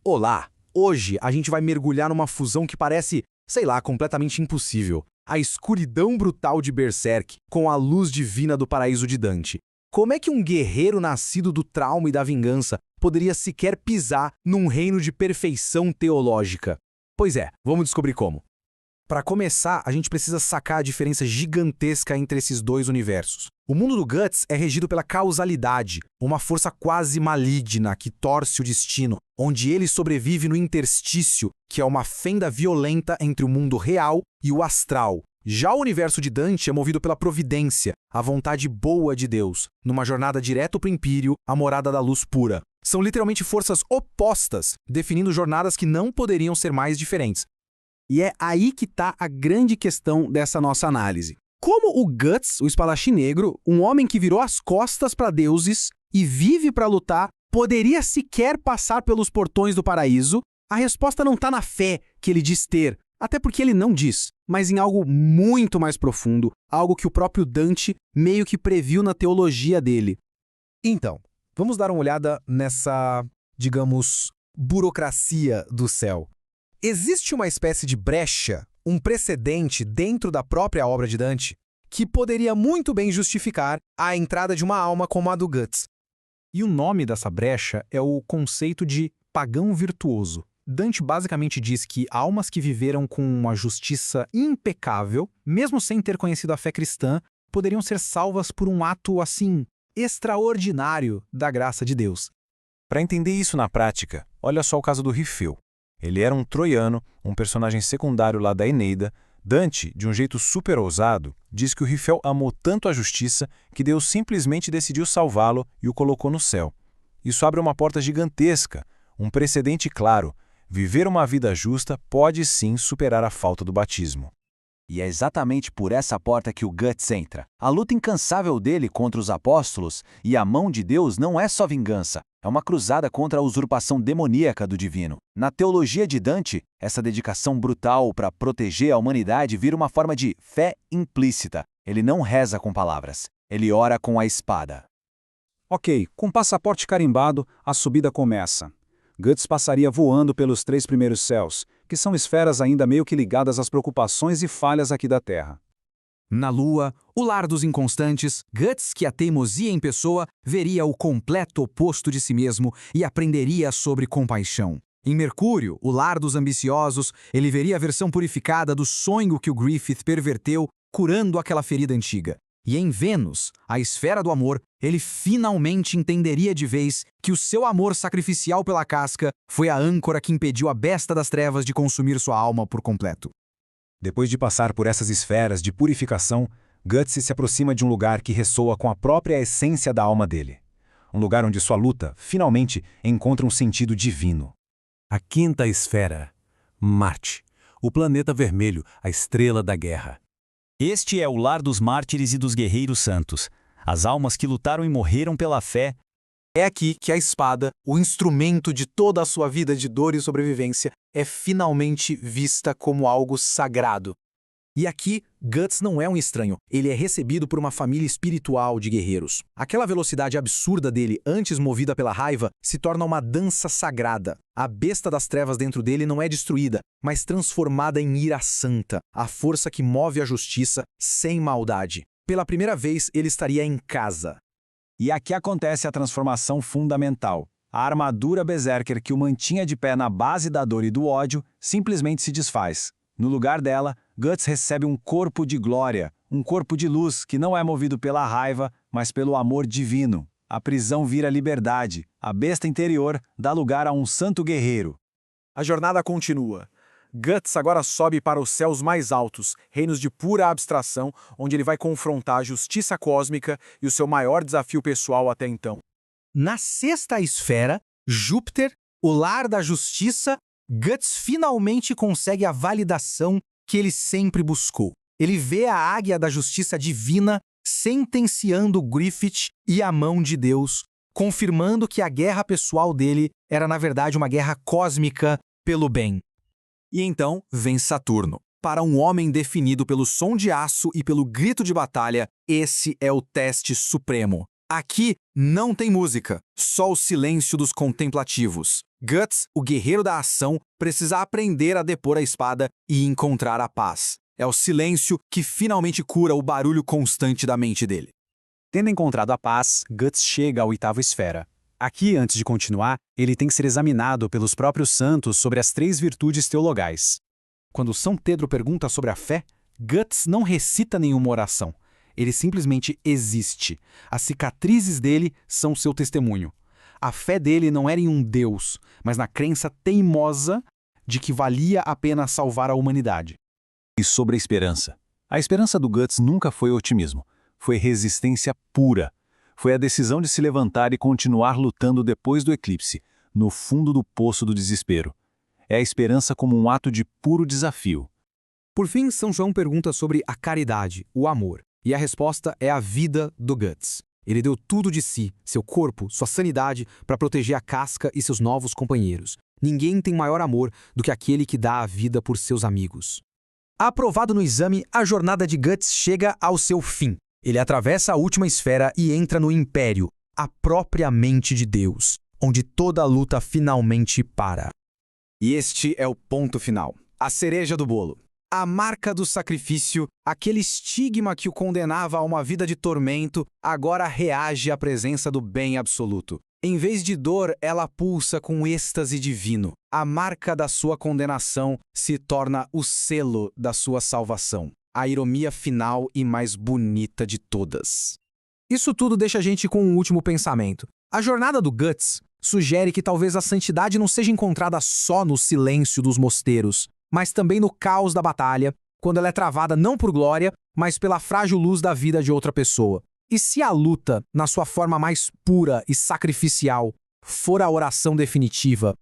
Olá! Hoje a gente vai mergulhar numa fusão que parece, sei lá, completamente impossível. A escuridão brutal de Berserk com a luz divina do paraíso de Dante. Como é que um guerreiro nascido do trauma e da vingança poderia sequer pisar num reino de perfeição teológica? Pois é, vamos descobrir como. Para começar, a gente precisa sacar a diferença gigantesca entre esses dois universos. O mundo do Guts é regido pela causalidade, uma força quase maligna que torce o destino, onde ele sobrevive no interstício, que é uma fenda violenta entre o mundo real e o astral. Já o universo de Dante é movido pela providência, a vontade boa de Deus, numa jornada direto para o Empírio, a morada da luz pura. São literalmente forças opostas, definindo jornadas que não poderiam ser mais diferentes. E é aí que está a grande questão dessa nossa análise. Como o Guts, o espadachim negro, um homem que virou as costas para deuses e vive para lutar, poderia sequer passar pelos portões do paraíso? A resposta não está na fé que ele diz ter, até porque ele não diz, mas em algo muito mais profundo, algo que o próprio Dante meio que previu na teologia dele. Então, vamos dar uma olhada nessa, digamos, burocracia do céu. Existe uma espécie de brecha, um precedente dentro da própria obra de Dante, que poderia muito bem justificar a entrada de uma alma como a do Guts. E o nome dessa brecha é o conceito de pagão virtuoso. Dante basicamente diz que almas que viveram com uma justiça impecável, mesmo sem ter conhecido a fé cristã, poderiam ser salvas por um ato, assim, extraordinário da graça de Deus. Para entender isso na prática, olha só o caso do Rifeu. Ele era um troiano, um personagem secundário lá da Eneida. Dante, de um jeito super ousado, diz que o Rifeu amou tanto a justiça que Deus simplesmente decidiu salvá-lo e o colocou no céu. Isso abre uma porta gigantesca, um precedente claro. Viver uma vida justa pode sim superar a falta do batismo. E é exatamente por essa porta que o Guts entra. A luta incansável dele contra os apóstolos e a mão de Deus não é só vingança, é uma cruzada contra a usurpação demoníaca do divino. Na teologia de Dante, essa dedicação brutal para proteger a humanidade vira uma forma de fé implícita. Ele não reza com palavras, ele ora com a espada. Ok, com passaporte carimbado, a subida começa. Guts passaria voando pelos 3 primeiros céus, que são esferas ainda meio que ligadas às preocupações e falhas aqui da Terra. Na Lua, o lar dos inconstantes, Guts, que a teimosia em pessoa, veria o completo oposto de si mesmo e aprenderia sobre compaixão. Em Mercúrio, o lar dos ambiciosos, ele veria a versão purificada do sonho que o Griffith perverteu, curando aquela ferida antiga. E em Vênus, a esfera do amor, ele finalmente entenderia de vez que o seu amor sacrificial pela casca foi a âncora que impediu a besta das trevas de consumir sua alma por completo. Depois de passar por essas esferas de purificação, Guts se aproxima de um lugar que ressoa com a própria essência da alma dele. Um lugar onde sua luta, finalmente, encontra um sentido divino. A quinta esfera, Marte, o planeta vermelho, a estrela da guerra. Este é o lar dos mártires e dos guerreiros santos, as almas que lutaram e morreram pela fé. É aqui que a espada, o instrumento de toda a sua vida de dor e sobrevivência, é finalmente vista como algo sagrado. E aqui, Guts não é um estranho, ele é recebido por uma família espiritual de guerreiros. Aquela velocidade absurda dele, antes movida pela raiva, se torna uma dança sagrada. A besta das trevas dentro dele não é destruída, mas transformada em ira santa, a força que move a justiça sem maldade. Pela primeira vez, ele estaria em casa. E aqui acontece a transformação fundamental. A armadura Berserker que o mantinha de pé na base da dor e do ódio simplesmente se desfaz. No lugar dela, Guts recebe um corpo de glória, um corpo de luz que não é movido pela raiva, mas pelo amor divino. A prisão vira liberdade, a besta interior dá lugar a um santo guerreiro. A jornada continua. Guts agora sobe para os céus mais altos, reinos de pura abstração, onde ele vai confrontar a justiça cósmica e o seu maior desafio pessoal até então. Na sexta esfera, Júpiter, o lar da justiça, Guts finalmente consegue a validação que ele sempre buscou. Ele vê a águia da justiça divina sentenciando Griffith e a mão de Deus, confirmando que a guerra pessoal dele era na verdade uma guerra cósmica pelo bem. E então vem Saturno. Para um homem definido pelo som de aço e pelo grito de batalha, esse é o teste supremo. Aqui não tem música, só o silêncio dos contemplativos. Guts, o guerreiro da ação, precisa aprender a depor a espada e encontrar a paz. É o silêncio que finalmente cura o barulho constante da mente dele. Tendo encontrado a paz, Guts chega à 8ª esfera. Aqui, antes de continuar, ele tem que ser examinado pelos próprios santos sobre as 3 virtudes teologais. Quando São Pedro pergunta sobre a fé, Guts não recita nenhuma oração. Ele simplesmente existe. As cicatrizes dele são seu testemunho. A fé dele não era em um Deus, mas na crença teimosa de que valia a pena salvar a humanidade. E sobre a esperança. A esperança do Guts nunca foi otimismo. Foi resistência pura. Foi a decisão de se levantar e continuar lutando depois do eclipse, no fundo do poço do desespero. É a esperança como um ato de puro desafio. Por fim, São João pergunta sobre a caridade, o amor. E a resposta é a vida do Guts. Ele deu tudo de si, seu corpo, sua sanidade, para proteger a casca e seus novos companheiros. Ninguém tem maior amor do que aquele que dá a vida por seus amigos. Aprovado no exame, a jornada de Guts chega ao seu fim. Ele atravessa a última esfera e entra no Império, a própria mente de Deus, onde toda a luta finalmente para. E este é o ponto final, a cereja do bolo. A marca do sacrifício, aquele estigma que o condenava a uma vida de tormento, agora reage à presença do bem absoluto. Em vez de dor, ela pulsa com êxtase divino. A marca da sua condenação se torna o selo da sua salvação. A ironia final e mais bonita de todas. Isso tudo deixa a gente com um último pensamento. A jornada do Guts sugere que talvez a santidade não seja encontrada só no silêncio dos mosteiros, mas também no caos da batalha, quando ela é travada não por glória, mas pela frágil luz da vida de outra pessoa. E se a luta, na sua forma mais pura e sacrificial, for a oração definitiva,